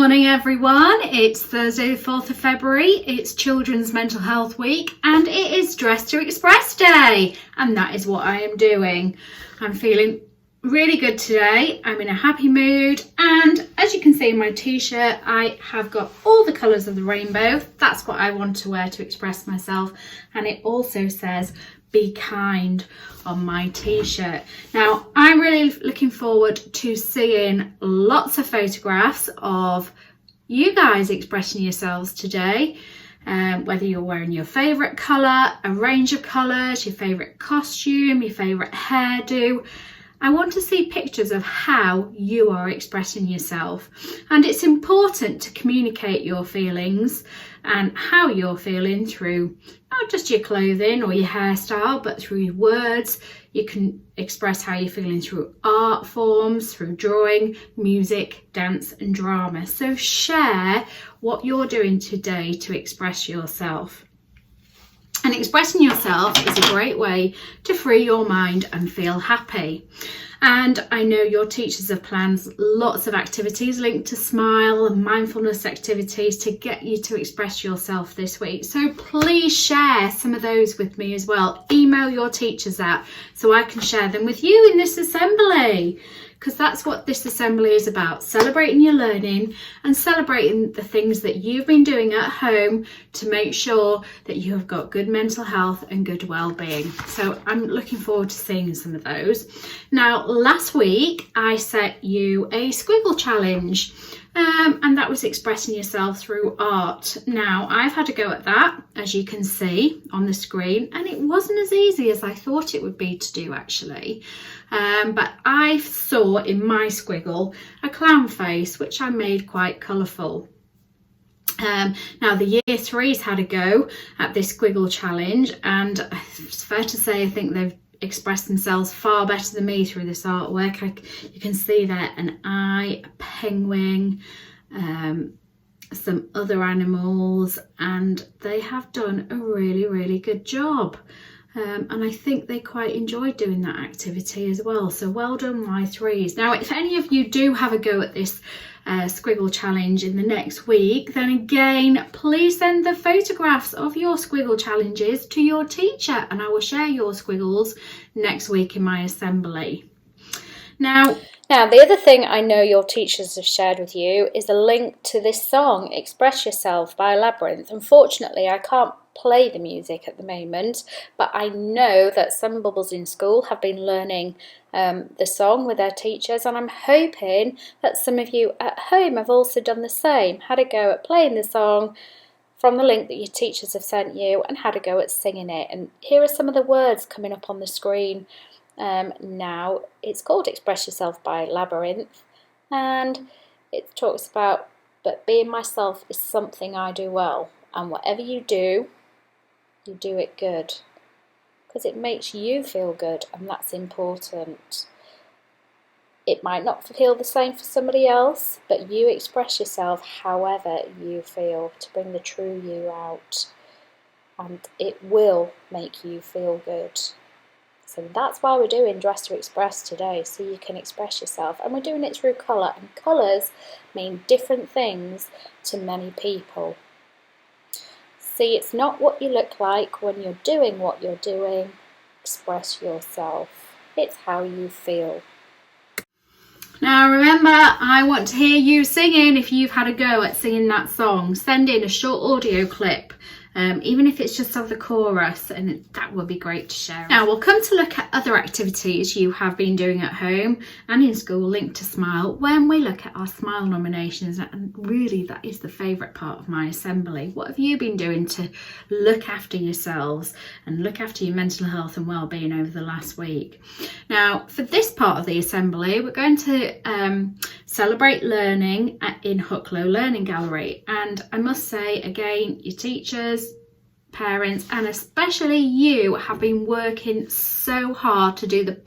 morning everyone, it's Thursday the 4th of February, it's Children's Mental Health Week and it is Dress to Express Day, and that is what I am doing. I'm feeling really good today, I'm in a happy mood, and as you can see in my t-shirt I have got all the colours of the rainbow. That's what I want to wear to express myself, and it also says be kind on my t-shirt. Now I'm really looking forward to seeing lots of photographs of you guys expressing yourselves today, whether you're wearing your favourite colour, a range of colours, your favourite costume, your favourite hairdo. I want to see pictures of how you are expressing yourself, and it's important to communicate your feelings and how you're feeling through not just your clothing or your hairstyle, but through your words. You can express how you're feeling through art forms, through drawing, music, dance and drama. So share what you're doing today to express yourself. And expressing yourself is a great way to free your mind and feel happy. And I know your teachers have planned lots of activities linked to Smile and mindfulness activities to get you to express yourself this week. So please share some of those with me as well. Email your teachers out so I can share them with you in this assembly, because that's what this assembly is about, celebrating your learning and celebrating the things that you've been doing at home to make sure that you have got good mental health and good well-being. So I'm looking forward to seeing some of those. Now, last week I set you a squiggle challenge, and that was expressing yourself through art. Now, I've had a go at that, as you can see on the screen, and it wasn't as easy as I thought it would be to do actually. But I saw in my squiggle a clown face, which I made quite colourful. Now the year threes had a go at this squiggle challenge, and it's fair to say I think they've expressed themselves far better than me through this artwork. You can see there an eye, a penguin, some other animals, and they have done a really good job. And I think they quite enjoyed doing that activity as well. So well done, my threes. Now, if any of you do have a go at this squiggle challenge in the next week, then again, please send the photographs of your squiggle challenges to your teacher, and I will share your squiggles next week in my assembly. Now, the other thing I know your teachers have shared with you is a link to this song, Express Yourself by Labrinth. Unfortunately, I can't play the music at the moment, but I know that some Bubbles in School have been learning the song with their teachers, and I'm hoping that some of you at home have also done the same, had a go at playing the song from the link that your teachers have sent you and had a go at singing it. And here are some of the words coming up on the screen. Now, it's called Express Yourself by Labrinth, and it talks about, but being myself is something I do well, and whatever you do it good, because it makes you feel good, and that's important. It might not feel the same for somebody else, but you express yourself however you feel to bring the true you out, and it will make you feel good. So that's why we're doing Dress to Express today, so you can express yourself. And we're doing it through colour, and colours mean different things to many people. See, it's not what you look like when you're doing what you're doing. Express yourself. It's how you feel. now remember, I want to hear you singing. If you've had a go at singing that song, send in a short audio clip. Even if it's just of the chorus, and that would be great to share. Now we'll come to look at other activities you have been doing at home and in school linked to Smile when we look at our Smile nominations, and really that is the favourite part of my assembly. What have you been doing to look after yourselves and look after your mental health and well-being over the last week? Now for this part of the assembly, we're going to celebrate learning in Hucklow Learning Gallery, and I must say again, your teachers, parents and especially you have been working so hard to do the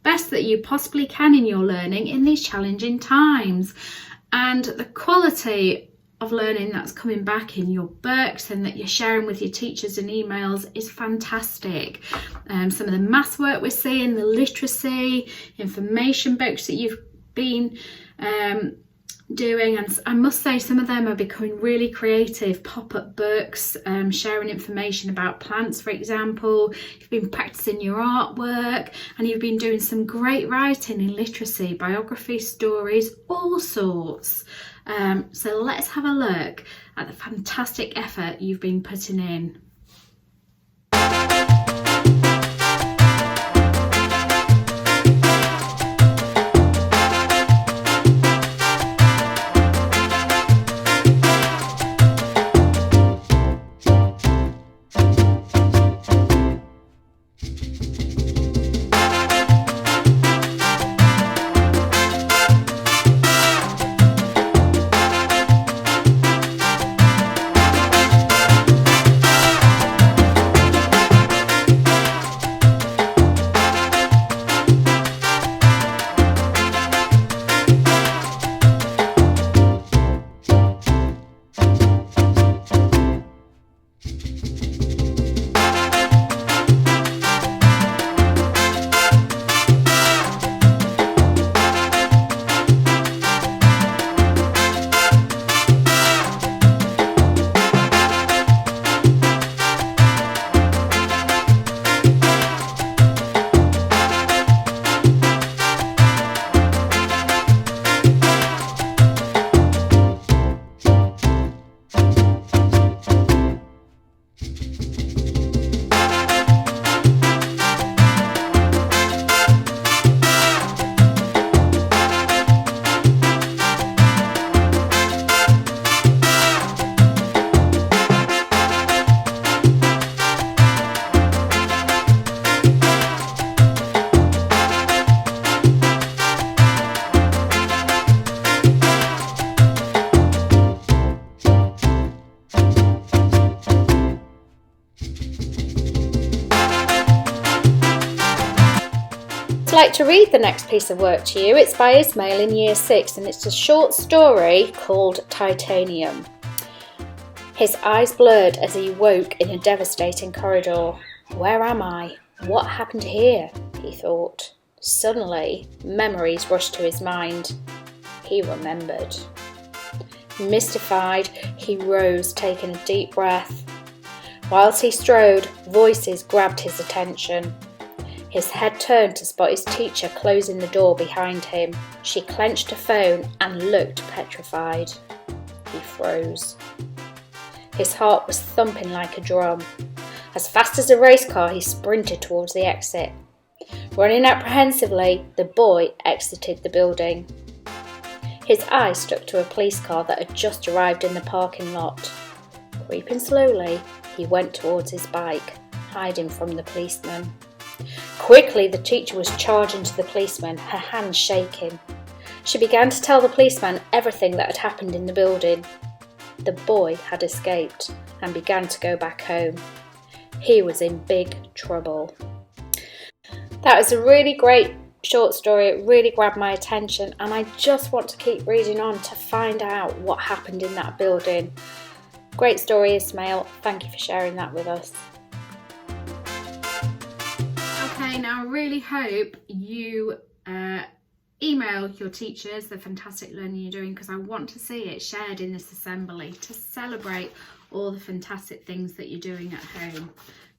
best that you possibly can in your learning in these challenging times, and the quality of learning that's coming back in your books and that you're sharing with your teachers and emails is fantastic. Some of the maths work we're seeing, the literacy, information books that you've been doing, and I must say some of them are becoming really creative. Pop-up books, sharing information about plants, for example. You've been practicing your artwork, and you've been doing some great writing in literacy, biography, stories, all sorts. So let's have a look at the fantastic effort you've been putting in. I'd like to read the next piece of work to you. It's by Ismail in Year 6 and it's a short story called Titanium. His eyes blurred as he woke in a devastating corridor. Where am I? What happened here? He thought. Suddenly, memories rushed to his mind. He remembered. Mystified, he rose, taking a deep breath. Whilst he strode, voices grabbed his attention. His head turned to spot his teacher closing the door behind him. She clenched her phone and looked petrified. He froze. His heart was thumping like a drum. As fast as a race car, he sprinted towards the exit. Running apprehensively, the boy exited the building. His eye stuck to a police car that had just arrived in the parking lot. Creeping slowly, he went towards his bike, hiding from the policeman. Quickly, the teacher was charging to the policeman, her hands shaking. She began to tell the policeman everything that had happened in the building. The boy had escaped and began to go back home. He was in big trouble. That was a really great short story. It really grabbed my attention and I just want to keep reading on to find out what happened in that building. Great story, Ismail. Thank you for sharing that with us. Okay, now I really hope you email your teachers the fantastic learning you're doing, because I want to see it shared in this assembly to celebrate all the fantastic things that you're doing at home.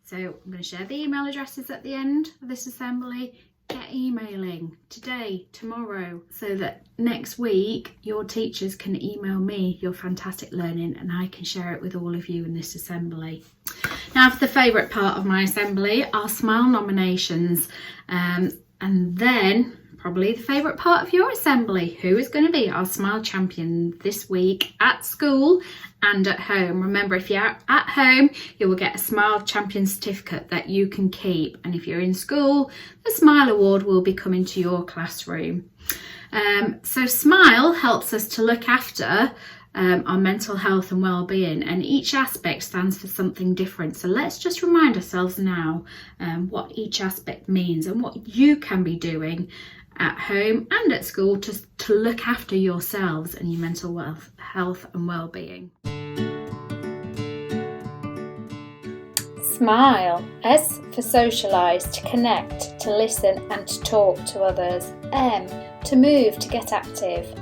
So I'm going to share the email addresses at the end of this assembly. Get emailing today, tomorrow, so that next week your teachers can email me your fantastic learning and I can share it with all of you in this assembly. Now for the favourite part of my assembly, our Smile nominations, and then probably the favourite part of your assembly, who is going to be our Smile champion this week at school and at home. Remember, if you're at home, you will get a Smile champion certificate that you can keep, and if you're in school, the Smile award will be coming to your classroom. So Smile helps us to look after our mental health and well-being, and each aspect stands for something different. So let's just remind ourselves now what each aspect means and what you can be doing at home and at school to look after yourselves and your mental health and well-being. Smile. S for socialise, to connect, to listen and to talk to others. M, to move, to get active.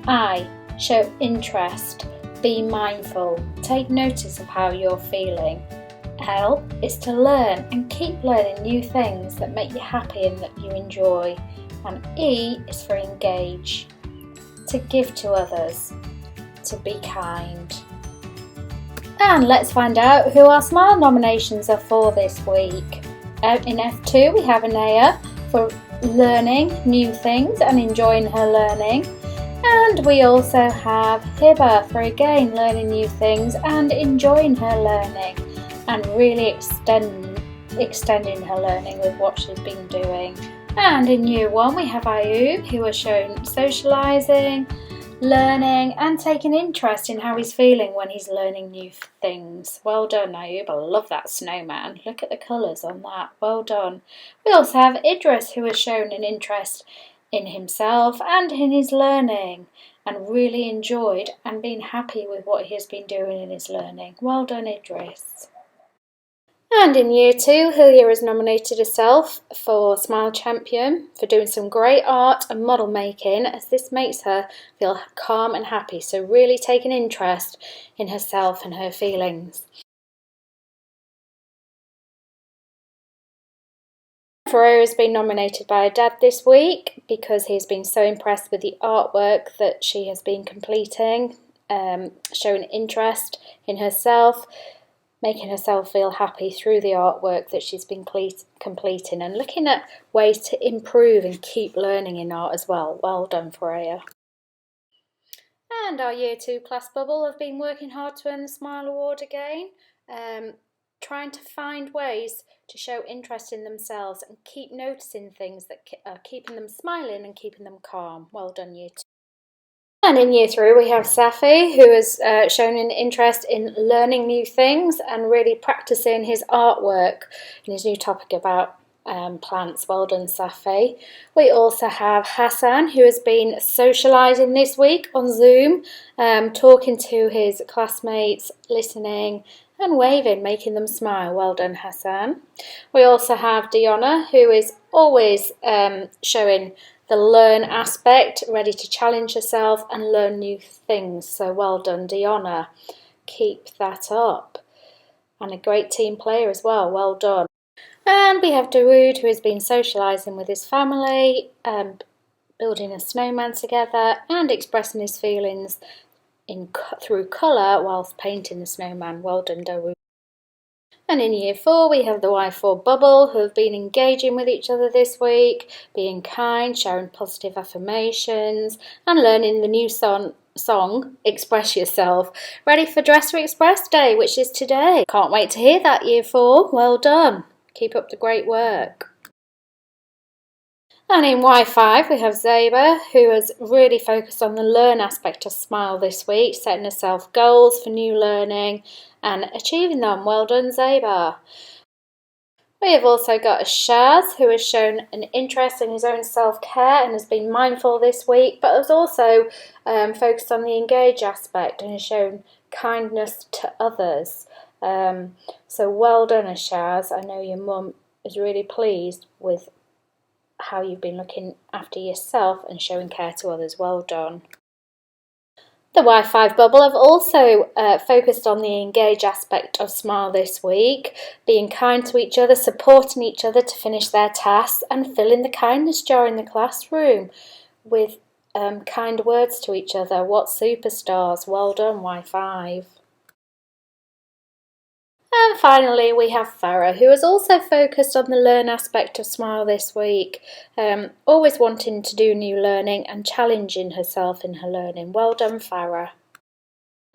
I, show interest, be mindful, take notice of how you're feeling. L is to learn and keep learning new things that make you happy and that you enjoy. And E is for engage, to give to others, to be kind. And let's find out who our Smile nominations are for this week. In F2 we have Anaya for learning new things and enjoying her learning. And we also have Hiba for again learning new things and enjoying her learning and really extending her learning with what she's been doing. And in Year 1 we have Ayub, who has shown socialising, learning and taking interest in how he's feeling when he's learning new things. Well done, Ayub. I love that snowman. Look at the colours on that. Well done. We also have Idris, who has shown an interest in himself and in his learning and really enjoyed and been happy with what he has been doing in his learning. Well done, Idris. And in Year 2, Hilya has nominated herself for Smile Champion for doing some great art and model making, as this makes her feel calm and happy, so really taking interest in herself and her feelings. Ferreira has been nominated by her dad this week because he's been so impressed with the artwork that she has been completing, showing interest in herself, making herself feel happy through the artwork that she's been completing and looking at ways to improve and keep learning in art as well. Well done, Freya. And our Year 2 class bubble have been working hard to earn the Smile Award again, trying to find ways to show interest in themselves and keep noticing things that are keeping them smiling and keeping them calm. Well done, Year 2. And in Year 3 we have Safi, who has shown an interest in learning new things and really practicing his artwork in his new topic about plants. Well done, Safi. We also have Hassan, who has been socialising this week on Zoom, talking to his classmates, listening and waving, making them smile. Well done, Hassan. We also have Diona, who is always showing the learn aspect, ready to challenge herself and learn new things. So well done, Diona. Keep that up. And a great team player as well. Well done. And we have Dawood, who has been socialising with his family, building a snowman together and expressing his feelings through colour whilst painting the snowman. Well done, Dawood. And in Year 4 we have the Y4 bubble, who have been engaging with each other this week, being kind, sharing positive affirmations and learning the new song Express Yourself, ready for Dress to Express Day, which is today. Can't wait to hear that, Year 4. Well done. Keep up the great work. And in Y5 we have Zeba, who has really focused on the learn aspect of Smile this week, setting herself goals for new learning and achieving them. Well done, Zeba. We have also got Shaz, who has shown an interest in his own self-care and has been mindful this week, but has also focused on the engage aspect and has shown kindness to others. So well done, Shaz. I know your mum is really pleased with how you've been looking after yourself and showing care to others. Well done. The Y5 bubble have also focused on the engage aspect of Smile this week, being kind to each other, supporting each other to finish their tasks and filling the kindness jar in the classroom with kind words to each other. What superstars. Well done, Y5. And finally we have Farah, who has also focused on the learn aspect of Smile this week, always wanting to do new learning and challenging herself in her learning. Well done, Farah.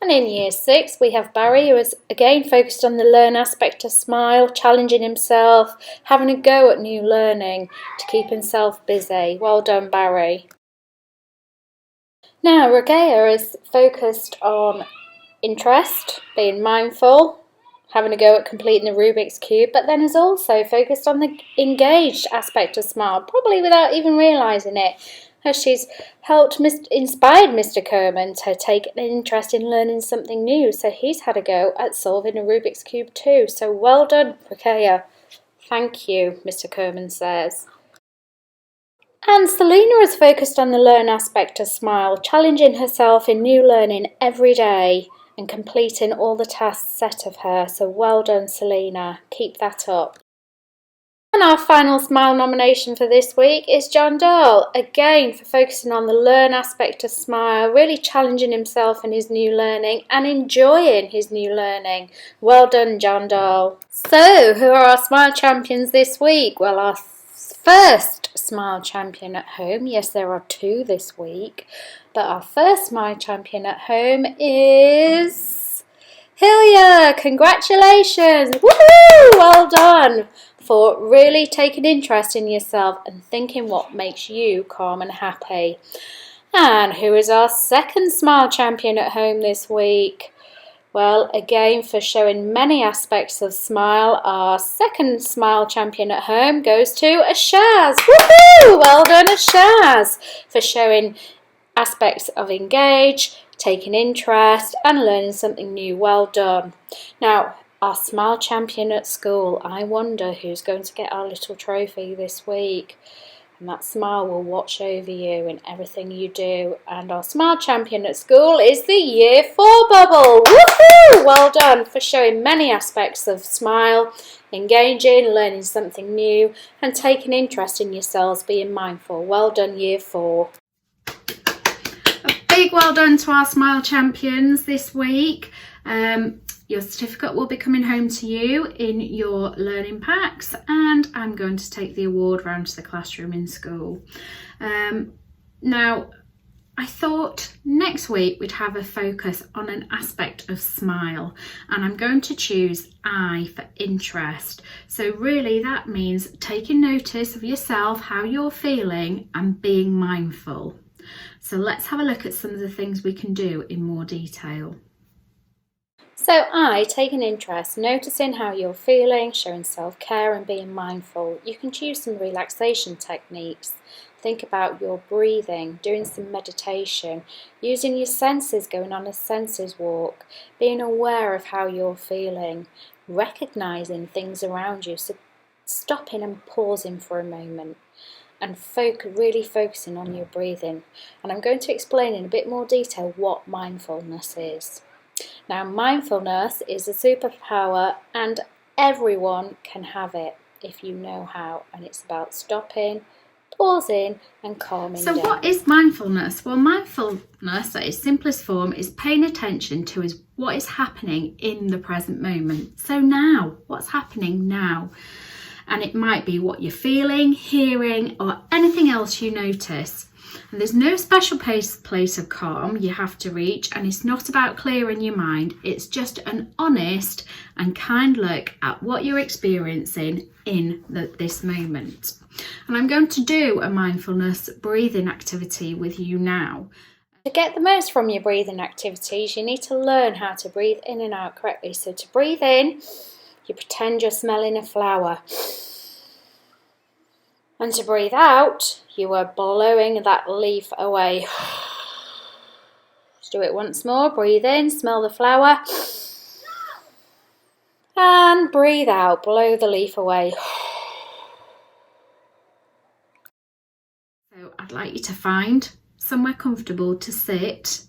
And in Year 6 we have Barry, who has again focused on the learn aspect of Smile, challenging himself, having a go at new learning to keep himself busy. Well done, Barry. Now Rogea is focused on interest, being mindful, having a go at completing the Rubik's Cube, but then has also focused on the engaged aspect of Smile, probably without even realising it, as she's inspired Mr. Kerman to take an interest in learning something new, so he's had a go at solving a Rubik's Cube too. So well done, Rakaya. Thank you, Mr. Kerman says. And Selena is focused on the learn aspect of Smile, challenging herself in new learning every day and completing all the tasks set of her. So well done, Selena. Keep that up. And our final Smile nomination for this week is John Dahl, again for focusing on the learn aspect of Smile, really challenging himself in his new learning and enjoying his new learning. Well done, John Dahl. So, who are our Smile champions this week? Well, our first Smile champion at home, yes, there are 2 this week, but our first Smile champion at home is Hilya. Congratulations! Woohoo! Well done for really taking interest in yourself and thinking what makes you calm and happy. And who is our second Smile champion at home this week? Well, again, for showing many aspects of Smile, our second Smile champion at home goes to Ashaz. Woohoo! Well done, Ashaz, for showing aspects of Engage, taking interest and learning something new. Well done. Now, our Smile champion at school, I wonder who's going to get our little trophy this week. And that smile will watch over you in everything you do. And our Smile champion at school is the Year 4 bubble. Woohoo! Well done for showing many aspects of Smile, engaging, learning something new, and taking interest in yourselves, being mindful. Well done, Year 4. A big well done to our Smile champions this week. Your certificate will be coming home to you in your learning packs, and I'm going to take the award round to the classroom in school. Now, I thought next week we'd have a focus on an aspect of Smile, and I'm going to choose I for interest. So really that means taking notice of yourself, how you're feeling, and being mindful. So let's have a look at some of the things we can do in more detail. So I, taking interest, noticing how you're feeling, showing self-care and being mindful. You can choose some relaxation techniques. Think about your breathing, doing some meditation, using your senses, going on a senses walk, being aware of how you're feeling, recognising things around you, so stopping and pausing for a moment and really focusing on your breathing. And I'm going to explain in a bit more detail what mindfulness is. Now, mindfulness is a superpower and everyone can have it if you know how, and it's about stopping, pausing and calming down. So what is mindfulness? Well, mindfulness at its simplest form is paying attention to what is happening in the present moment. So now, what's happening now? And it might be what you're feeling, hearing, or anything else you notice. And there's no special place of calm you have to reach, and it's not about clearing your mind. It's just an honest and kind look at what you're experiencing in this moment. And I'm going to do a mindfulness breathing activity with you now. To get the most from your breathing activities, you need to learn how to breathe in and out correctly. So to breathe in, you pretend you're smelling a flower. And to breathe out, you are blowing that leaf away. Let's do it once more. Breathe in, smell the flower. And breathe out, blow the leaf away. So I'd like you to find somewhere comfortable to sit.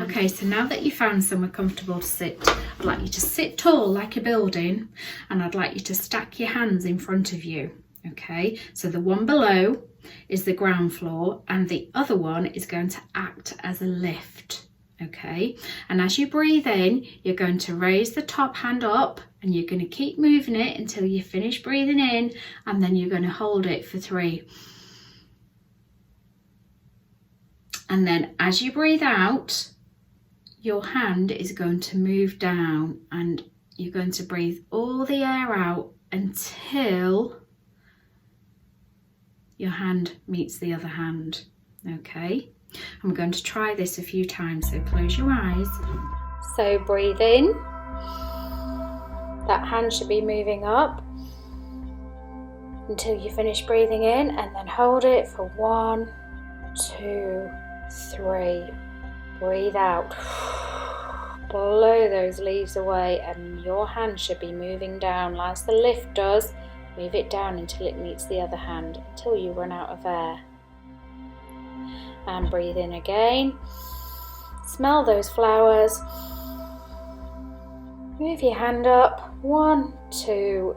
Okay, so now that you've found somewhere comfortable to sit, I'd like you to sit tall like a building, and I'd like you to stack your hands in front of you. Okay, so the one below is the ground floor and the other one is going to act as a lift. Okay, and as you breathe in, you're going to raise the top hand up and you're going to keep moving it until you finish breathing in, and then you're going to hold it for 3. And then as you breathe out, your hand is going to move down and you're going to breathe all the air out until your hand meets the other hand. Okay, I'm going to try this a few times, so close your eyes. So breathe in. That hand should be moving up until you finish breathing in, and then hold it for 1, 2, 3. Breathe out. Blow those leaves away and your hand should be moving down as the lift does Move it down until it meets the other hand, until you run out of air. And breathe in again. Smell those flowers. Move your hand up. 1, 2,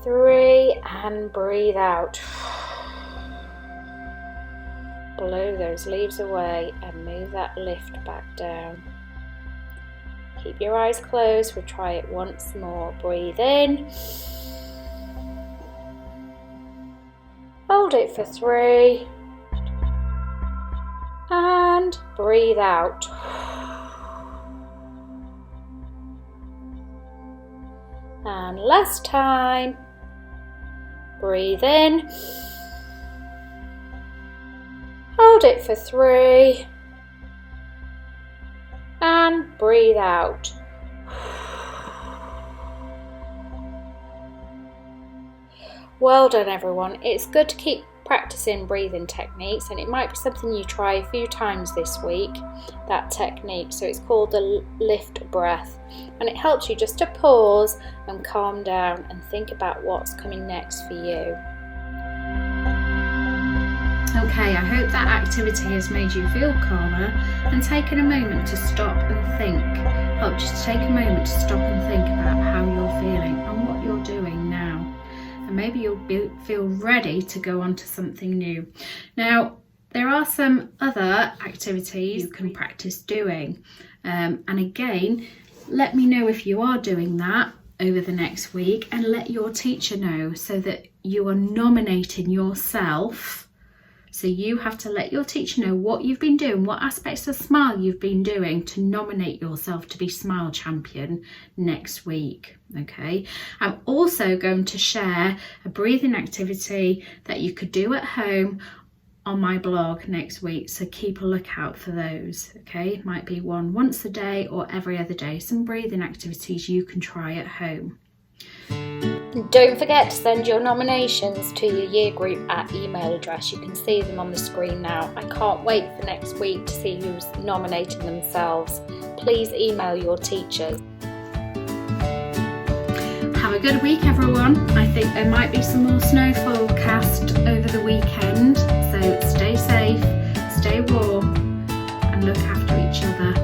3, and breathe out. Blow those leaves away and move that lift back down. Keep your eyes closed. We'll try it once more. Breathe in. Hold it for 3. And breathe out. And last time. Breathe in. Hold it for 3. And breathe out. Well done, everyone. It's good to keep practicing breathing techniques, and it might be something you try a few times this week, that technique. So it's called the lift breath, and it helps you just to pause and calm down and think about what's coming next for you. Okay, I hope that activity has made you feel calmer and taken a moment to stop and think. Helped you to take a moment to stop and think about how you're feeling and what you're doing now. And maybe you'll feel ready to go on to something new. Now, there are some other activities you can practice doing. And again, let me know if you are doing that over the next week, and let your teacher know, so that you are nominating yourself. So you have to let your teacher know what you've been doing, what aspects of Smile you've been doing, to nominate yourself to be Smile Champion next week. Okay, I'm also going to share a breathing activity that you could do at home on my blog next week, so keep a lookout for those. Okay, it might be one once a day or every other day, some breathing activities you can try at home. Don't forget to send your nominations to your year group at email address. You can see them on the screen now. I can't wait for next week to see who's nominating themselves. Please email your teachers. Have a good week, everyone. I think there might be some more snow forecast over the weekend, so stay safe, stay warm, and look after each other.